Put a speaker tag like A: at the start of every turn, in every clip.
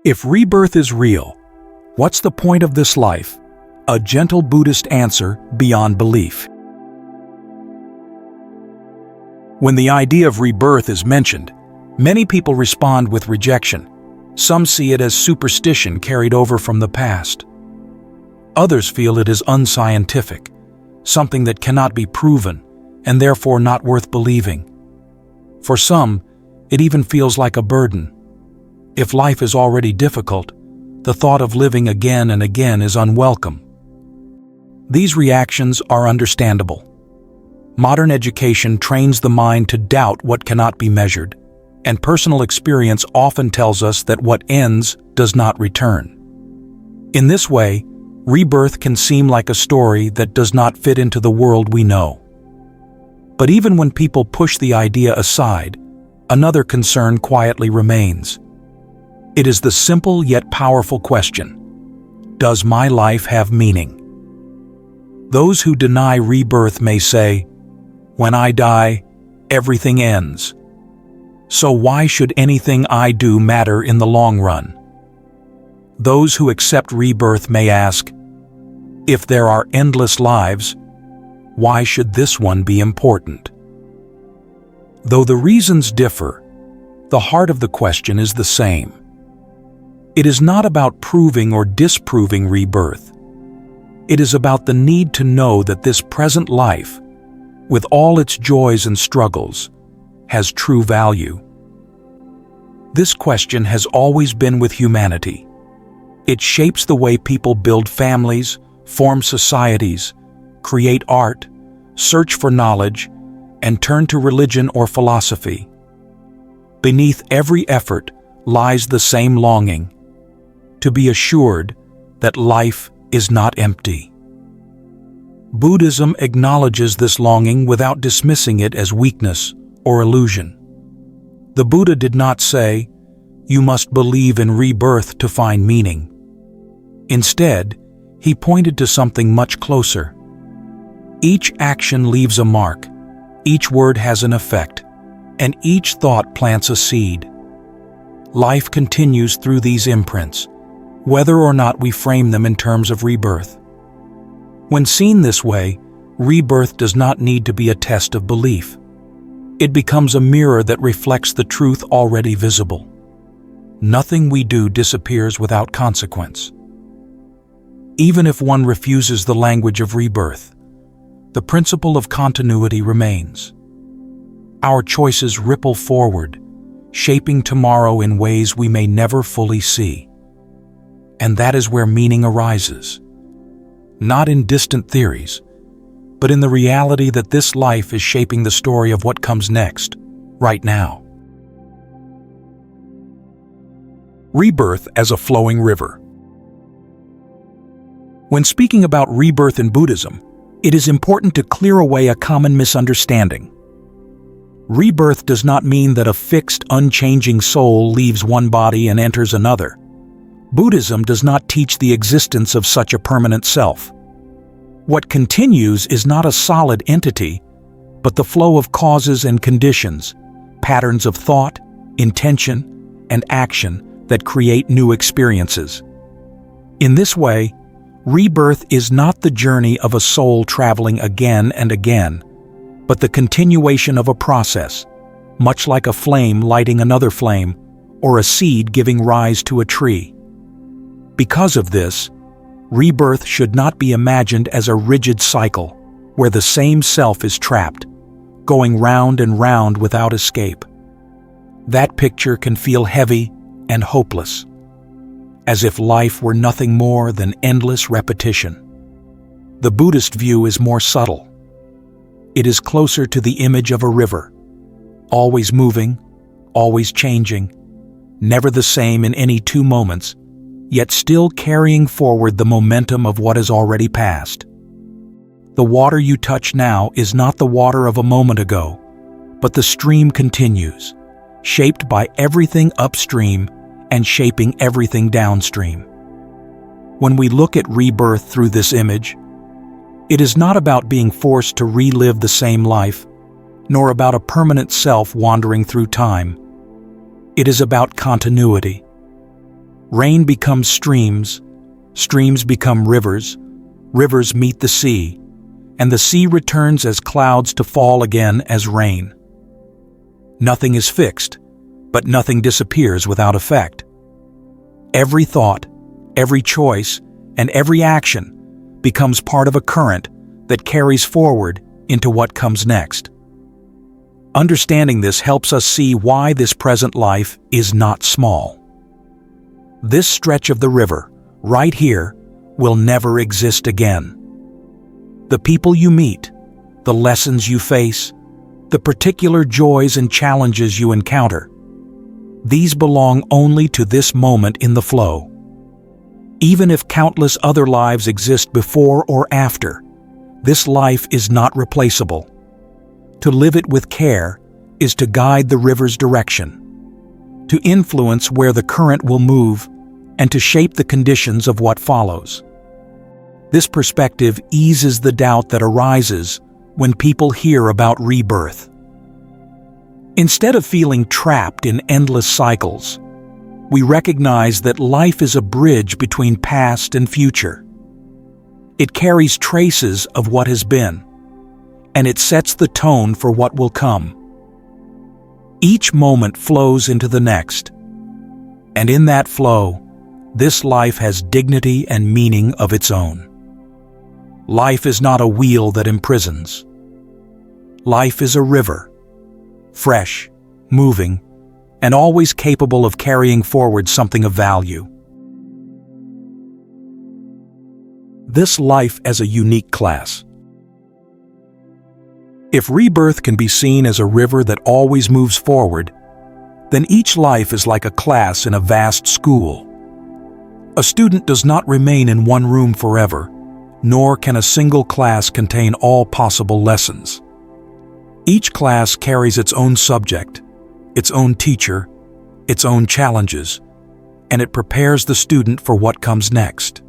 A: If rebirth is real, what's the point of this life? A gentle Buddhist answer beyond belief. When the idea of rebirth is mentioned, many people respond with rejection. Some see it as superstition carried over from the past. Others feel it is unscientific, something that cannot be proven, and therefore not worth believing. For some, it even feels like a burden. If life is already difficult, the thought of living again and again is unwelcome. These reactions are understandable. Modern education trains the mind to doubt what cannot be measured, and personal experience often tells us that what ends does not return. In this way, rebirth can seem like a story that does not fit into the world we know. But even when people push the idea aside, another concern quietly remains. It is the simple yet powerful question: does my life have meaning? Those who deny rebirth may say, "When I die, everything ends. So why should anything I do matter in the long run?" Those who accept rebirth may ask, "If there are endless lives, why should this one be important?" Though the reasons differ, the heart of the question is the same. It is not about proving or disproving rebirth. It is about the need to know that this present life, with all its joys and struggles, has true value. This question has always been with humanity. It shapes the way people build families, form societies, create art, search for knowledge, and turn to religion or philosophy. Beneath every effort lies the same longing: to be assured that life is not empty. Buddhism acknowledges this longing without dismissing it as weakness or illusion. The Buddha did not say, "You must believe in rebirth to find meaning." Instead, he pointed to something much closer. Each action leaves a mark, each word has an effect, and each thought plants a seed. Life continues through these imprints, whether or not we frame them in terms of rebirth. When seen this way, rebirth does not need to be a test of belief. It becomes a mirror that reflects the truth already visible. Nothing we do disappears without consequence. Even if one refuses the language of rebirth, the principle of continuity remains. Our choices ripple forward, shaping tomorrow in ways we may never fully see. And that is where meaning arises. Not in distant theories, but in the reality that this life is shaping the story of what comes next, right now. Rebirth as a flowing river. When speaking about rebirth in Buddhism, it is important to clear away a common misunderstanding. Rebirth does not mean that a fixed, unchanging soul leaves one body and enters another. Buddhism does not teach the existence of such a permanent self. What continues is not a solid entity, but the flow of causes and conditions, patterns of thought, intention, and action that create new experiences. In this way, rebirth is not the journey of a soul traveling again and again, but the continuation of a process, much like a flame lighting another flame, or a seed giving rise to a tree. Because of this, rebirth should not be imagined as a rigid cycle where the same self is trapped, going round and round without escape. That picture can feel heavy and hopeless, as if life were nothing more than endless repetition. The Buddhist view is more subtle. It is closer to the image of a river, always moving, always changing, never the same in any 2 moments, yet still carrying forward the momentum of what has already passed. The water you touch now is not the water of a moment ago, but the stream continues, shaped by everything upstream and shaping everything downstream. When we look at rebirth through this image, it is not about being forced to relive the same life, nor about a permanent self wandering through time. It is about continuity. Rain becomes streams, streams become rivers, rivers meet the sea, and the sea returns as clouds to fall again as rain. Nothing is fixed, but nothing disappears without effect. Every thought, every choice, and every action becomes part of a current that carries forward into what comes next. Understanding this helps us see why this present life is not small. This stretch of the river, right here, will never exist again. The people you meet, the lessons you face, the particular joys and challenges you encounter, these belong only to this moment in the flow. Even if countless other lives exist before or after, this life is not replaceable. To live it with care is to guide the river's direction, to influence where the current will move, and to shape the conditions of what follows. This perspective eases the doubt that arises when people hear about rebirth. Instead of feeling trapped in endless cycles, we recognize that life is a bridge between past and future. It carries traces of what has been, and it sets the tone for what will come. Each moment flows into the next, and in that flow, this life has dignity and meaning of its own. Life is not a wheel that imprisons. Life is a river, fresh, moving, and always capable of carrying forward something of value. This life as a unique class. If rebirth can be seen as a river that always moves forward, then each life is like a class in a vast school. A student does not remain in one room forever, nor can a single class contain all possible lessons. Each class carries its own subject, its own teacher, its own challenges, and it prepares the student for what comes next.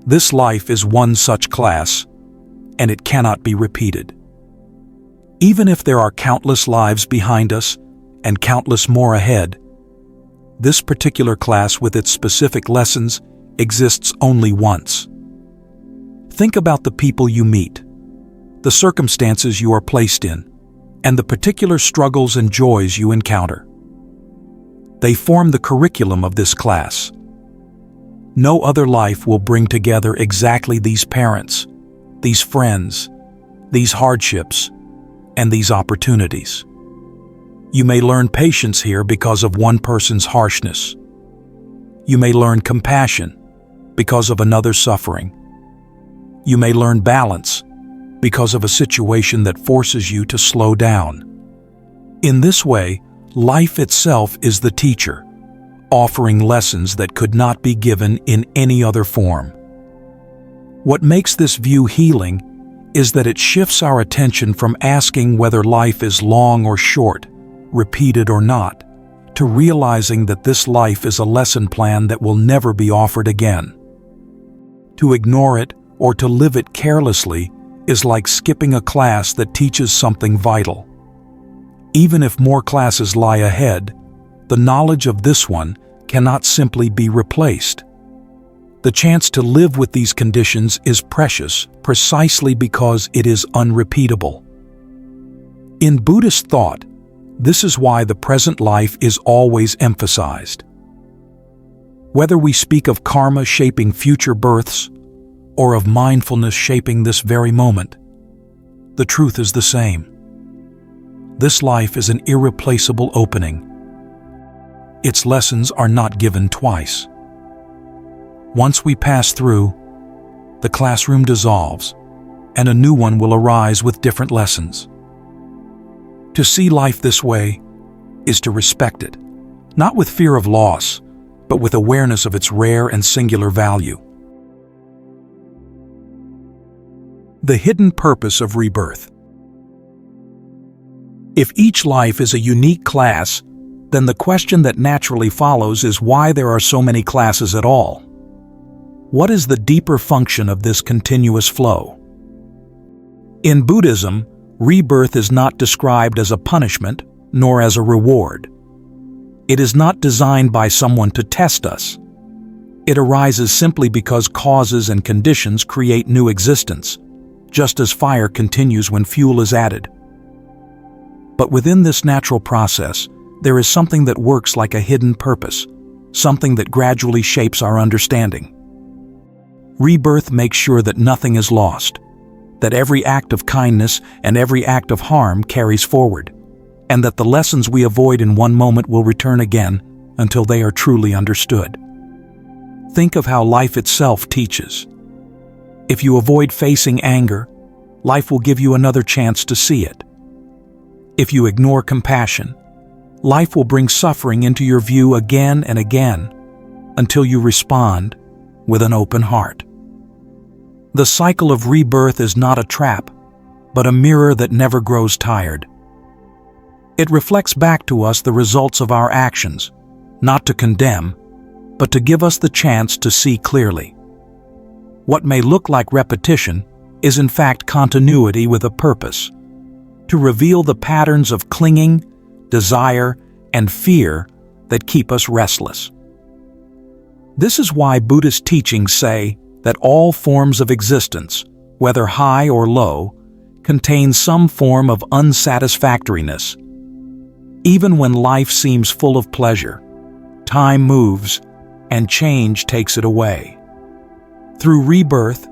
A: This life is one such class, and it cannot be repeated. Even if there are countless lives behind us and countless more ahead, this particular class with its specific lessons exists only once. Think about the people you meet, the circumstances you are placed in, and the particular struggles and joys you encounter. They form the curriculum of this class. No other life will bring together exactly these parents, these friends, these hardships, and these opportunities. You may learn patience here because of one person's harshness. You may learn compassion because of another's suffering. You may learn balance because of a situation that forces you to slow down. In this way, life itself is the teacher, offering lessons that could not be given in any other form. What makes this view healing is that it shifts our attention from asking whether life is long or short, repeated or not, to realizing that this life is a lesson plan that will never be offered again. To ignore it or to live it carelessly is like skipping a class that teaches something vital. Even if more classes lie ahead, the knowledge of this one cannot simply be replaced. The chance to live with these conditions is precious precisely because it is unrepeatable. In Buddhist thought, this is why the present life is always emphasized. Whether we speak of karma shaping future births or of mindfulness shaping this very moment, the truth is the same. This life is an irreplaceable opening. Its lessons are not given twice. Once we pass through, the classroom dissolves, and a new one will arise with different lessons. To see life this way is to respect it, not with fear of loss, but with awareness of its rare and singular value. The hidden purpose of rebirth. If each life is a unique class, then the question that naturally follows is why there are so many classes at all. What is the deeper function of this continuous flow? In Buddhism, rebirth is not described as a punishment nor as a reward. It is not designed by someone to test us. It arises simply because causes and conditions create new existence, just as fire continues when fuel is added. But within this natural process, there is something that works like a hidden purpose, something that gradually shapes our understanding. Rebirth makes sure that nothing is lost, that every act of kindness and every act of harm carries forward, and that the lessons we avoid in one moment will return again until they are truly understood. Think of how life itself teaches. If you avoid facing anger, life will give you another chance to see it. If you ignore compassion, life will bring suffering into your view again and again until you respond with an open heart. The cycle of rebirth is not a trap, but a mirror that never grows tired. It reflects back to us the results of our actions, not to condemn, but to give us the chance to see clearly. What may look like repetition is in fact continuity with a purpose, to reveal the patterns of clinging, desire, and fear that keep us restless. This is why Buddhist teachings say that all forms of existence, whether high or low, contain some form of unsatisfactoriness. Even when life seems full of pleasure, time moves and change takes it away. Through rebirth,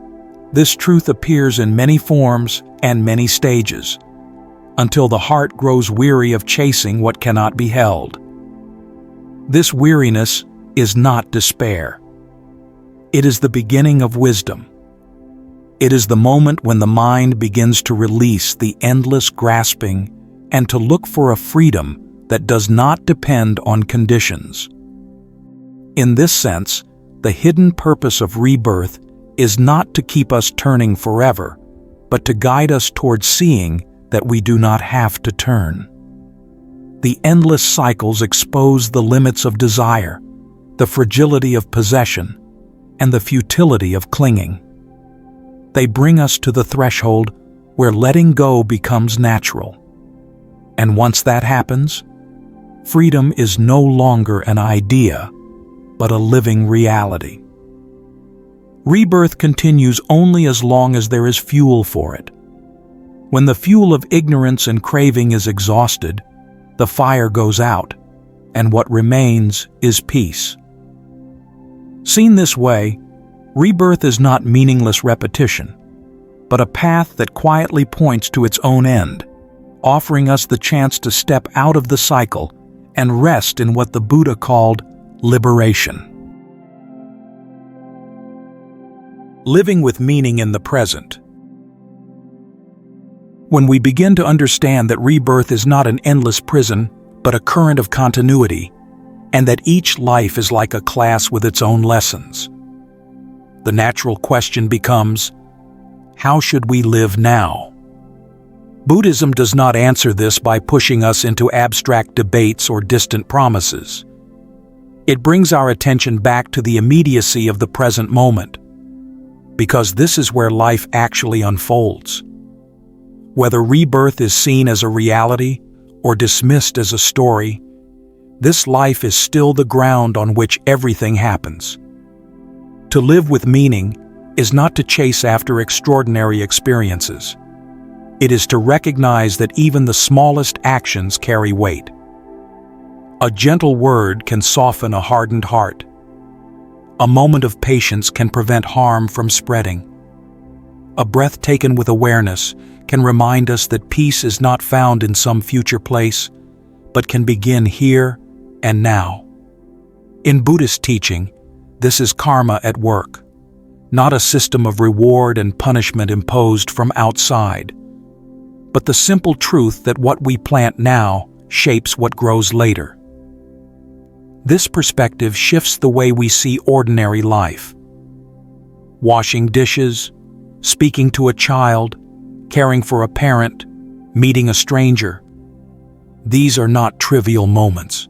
A: this truth appears in many forms and many stages, until the heart grows weary of chasing what cannot be held. This weariness is not despair. It is the beginning of wisdom. It is the moment when the mind begins to release the endless grasping and to look for a freedom that does not depend on conditions. In this sense, the hidden purpose of rebirth is not to keep us turning forever, but to guide us towards seeing that we do not have to turn. The endless cycles expose the limits of desire, the fragility of possession, and the futility of clinging. They bring us to the threshold where letting go becomes natural. And once that happens, freedom is no longer an idea, but a living reality. Rebirth continues only as long as there is fuel for it. When the fuel of ignorance and craving is exhausted, the fire goes out, and what remains is peace. Seen this way, rebirth is not meaningless repetition, but a path that quietly points to its own end, offering us the chance to step out of the cycle and rest in what the Buddha called liberation. Living with meaning in the present. When we begin to understand that rebirth is not an endless prison, but a current of continuity, and that each life is like a class with its own lessons, the natural question becomes, how should we live now? Buddhism does not answer this by pushing us into abstract debates or distant promises. It brings our attention back to the immediacy of the present moment, because this is where life actually unfolds. Whether rebirth is seen as a reality or dismissed as a story, this life is still the ground on which everything happens. To live with meaning is not to chase after extraordinary experiences. It is to recognize that even the smallest actions carry weight. A gentle word can soften a hardened heart. A moment of patience can prevent harm from spreading. A breath taken with awareness can remind us that peace is not found in some future place, but can begin here and now. In Buddhist teaching, this is karma at work, not a system of reward and punishment imposed from outside, but the simple truth that what we plant now shapes what grows later. This perspective shifts the way we see ordinary life. Washing dishes, speaking to a child, caring for a parent, meeting a stranger. These are not trivial moments.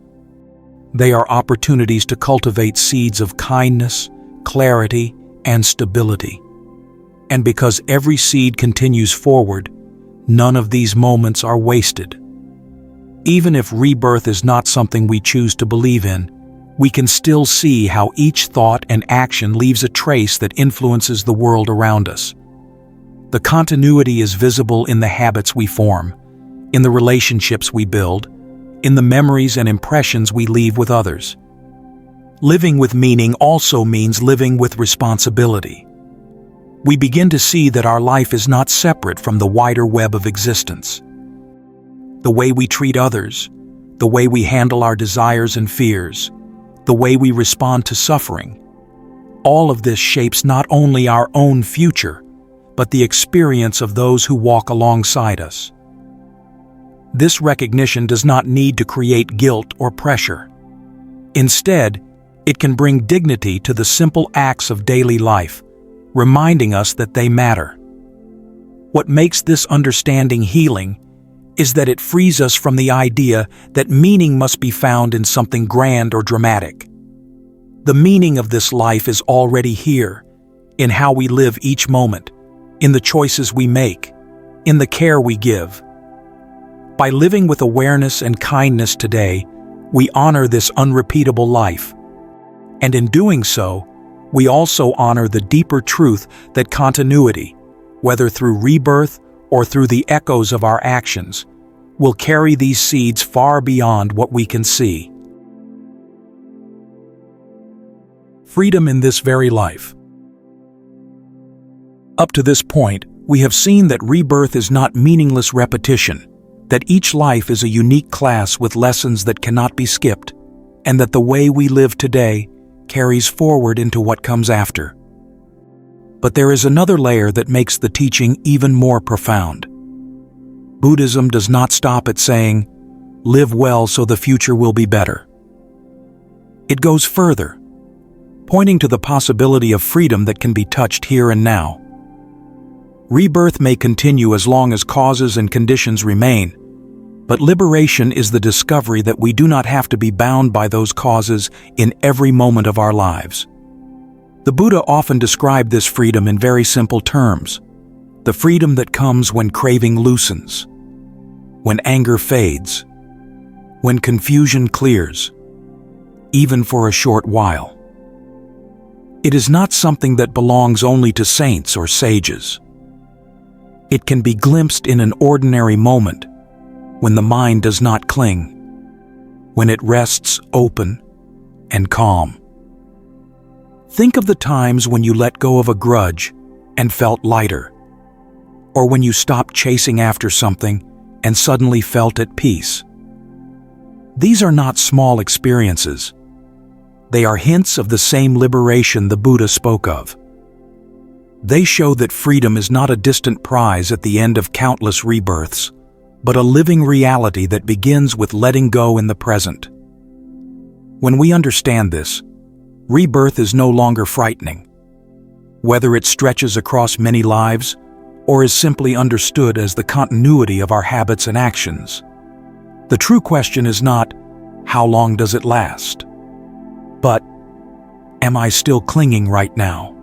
A: They are opportunities to cultivate seeds of kindness, clarity, and stability. And because every seed continues forward, none of these moments are wasted. Even if rebirth is not something we choose to believe in, we can still see how each thought and action leaves a trace that influences the world around us. The continuity is visible in the habits we form, in the relationships we build, in the memories and impressions we leave with others. Living with meaning also means living with responsibility. We begin to see that our life is not separate from the wider web of existence. The way we treat others, the way we handle our desires and fears, the way we respond to suffering, all of this shapes not only our own future, but the experience of those who walk alongside us. This recognition does not need to create guilt or pressure. Instead, it can bring dignity to the simple acts of daily life, reminding us that they matter. What makes this understanding healing is that it frees us from the idea that meaning must be found in something grand or dramatic. The meaning of this life is already here, in how we live each moment, in the choices we make, in the care we give. By living with awareness and kindness today, we honor this unrepeatable life. And in doing so, we also honor the deeper truth that continuity, whether through rebirth or through the echoes of our actions, will carry these seeds far beyond what we can see. Freedom in this very life. Up to this point, we have seen that rebirth is not meaningless repetition, that each life is a unique class with lessons that cannot be skipped, and that the way we live today carries forward into what comes after. But there is another layer that makes the teaching even more profound. Buddhism does not stop at saying, "Live well so the future will be better." It goes further, pointing to the possibility of freedom that can be touched here and now. Rebirth may continue as long as causes and conditions remain, but liberation is the discovery that we do not have to be bound by those causes in every moment of our lives. The Buddha often described this freedom in very simple terms: the freedom that comes when craving loosens, when anger fades, when confusion clears, even for a short while. It is not something that belongs only to saints or sages. It can be glimpsed in an ordinary moment, when the mind does not cling, when it rests open and calm. Think of the times when you let go of a grudge and felt lighter, or when you stopped chasing after something and suddenly felt at peace. These are not small experiences. They are hints of the same liberation the Buddha spoke of. They show that freedom is not a distant prize at the end of countless rebirths, but a living reality that begins with letting go in the present. When we understand this, rebirth is no longer frightening. Whether it stretches across many lives, or is simply understood as the continuity of our habits and actions, the true question is not, how long does it last? But, am I still clinging right now?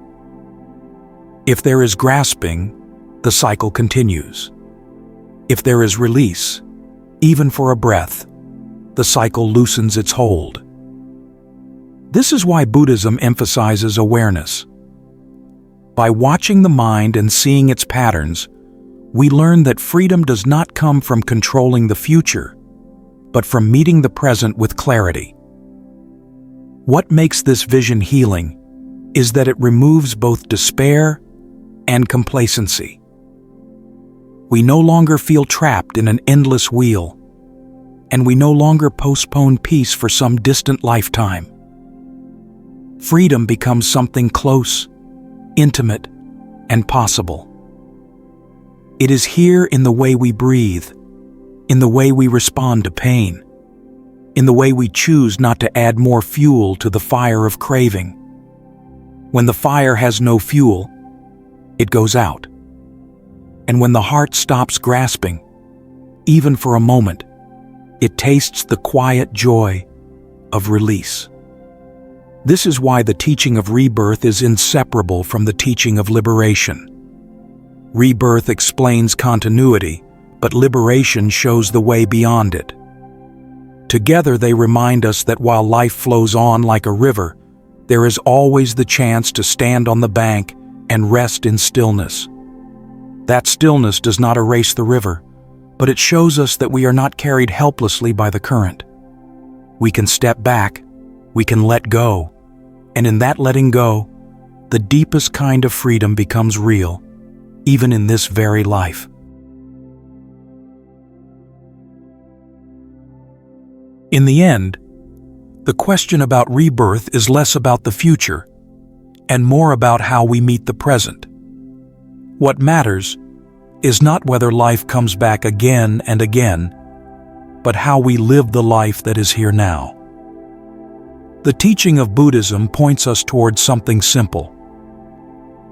A: If there is grasping, the cycle continues. If there is release, even for a breath, the cycle loosens its hold. This is why Buddhism emphasizes awareness. By watching the mind and seeing its patterns, we learn that freedom does not come from controlling the future, but from meeting the present with clarity. What makes this vision healing is that it removes both despair and complacency. We no longer feel trapped in an endless wheel, and we no longer postpone peace for some distant lifetime. Freedom becomes something close, intimate, and possible. It is here in the way we breathe, in the way we respond to pain, in the way we choose not to add more fuel to the fire of craving. When the fire has no fuel, it goes out. And when the heart stops grasping, even for a moment, it tastes the quiet joy of release. This is why the teaching of rebirth is inseparable from the teaching of liberation. Rebirth explains continuity, but liberation shows the way beyond it. Together they remind us that while life flows on like a river, there is always the chance to stand on the bank and rest in stillness. That stillness does not erase the river, but it shows us that we are not carried helplessly by the current. We can step back, we can let go, and in that letting go, the deepest kind of freedom becomes real, even in this very life. In the end, the question about rebirth is less about the future and more about how we meet the present. What matters is not whether life comes back again and again, but how we live the life that is here now. The teaching of Buddhism points us towards something simple.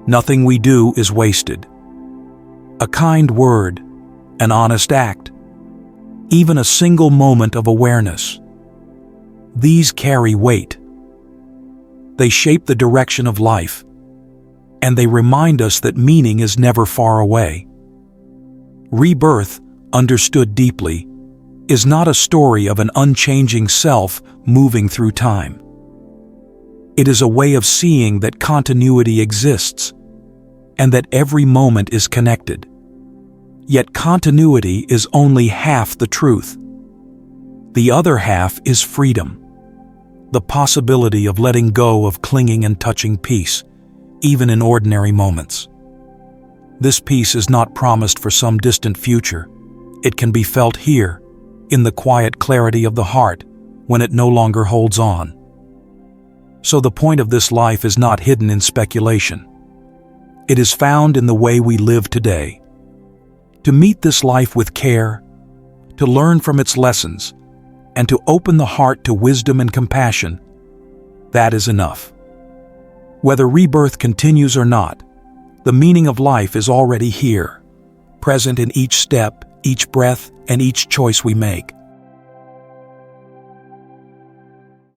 A: Nothing we do is wasted. A kind word, an honest act, even a single moment of awareness. These carry weight. They shape the direction of life, and they remind us that meaning is never far away. Rebirth, understood deeply, is not a story of an unchanging self moving through time. It is a way of seeing that continuity exists, and that every moment is connected. Yet continuity is only half the truth. The other half is freedom, the possibility of letting go of clinging and touching peace, even in ordinary moments. This peace is not promised for some distant future. It can be felt here, in the quiet clarity of the heart, when it no longer holds on. So the point of this life is not hidden in speculation. It is found in the way we live today. To meet this life with care, to learn from its lessons, and to open the heart to wisdom and compassion, that is enough. Whether rebirth continues or not, the meaning of life is already here, present in each step, each breath, and each choice we make.